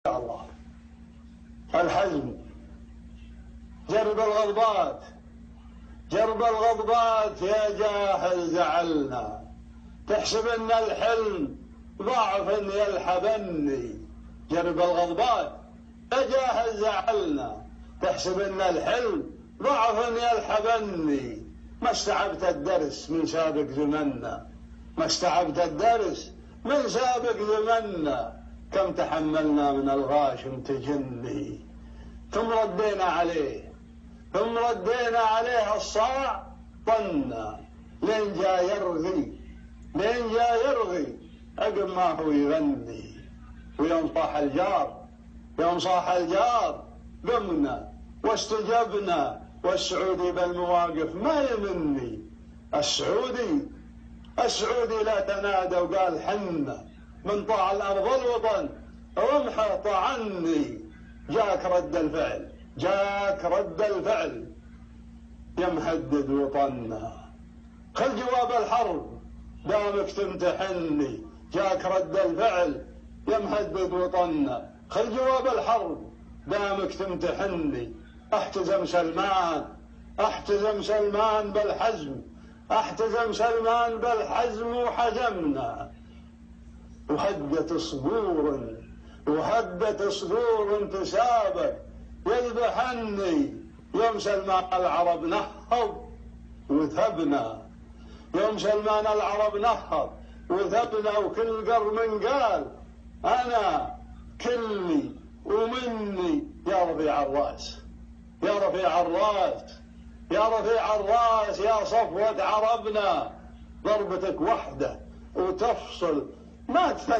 الله. الحزم جرب الغضبات، جرب الغضبات يا جاهل زعلنا، تحسب ان الحلم ضعف يلحبني. جرب الغضبات يا جاهل زعلنا، تحسب ان الحلم ضعف يلحبني. ما استعبت الدرس من سابق زمنا، ما استعبت الدرس من سابق زمنا. كم تحملنا من الغاشم تجني، ثم ردينا عليه، ثم ردينا عليه الصاع طنا. لين جاء يرغي، لين جاء يرغي عقب ما هو يغني. ويوم صاح الجار، يوم صاح الجار قمنا واستجبنا. والسعودي بالمواقف ما يمني. السعودي لا تنادى وقال حنا من طاع الأرض الوطن رمحه طعني. جاك رد الفعل، جاك رد الفعل يا مهدد وطنا. خل جواب الحرب دامك تمتحني. جاك رد الفعل يا مهدد وطنا. خل جواب الحرب دامك تمتحني. احتزم سلمان، احتزم سلمان بالحزم، احتزم سلمان بالحزم وحزمنا. وهدت صدور، وهدت صدور تسابق يذبحني. يوم سلمان العرب نهض وثبنا، يوم سلمان العرب نهض وثبنا. وكل قرن قال أنا كلي ومني. يا رفيع الراس، يا رفيع الراس، يا رفيع الراس، يا صفوة عربنا. ضربتك وحدة وتفصل ما تثنى.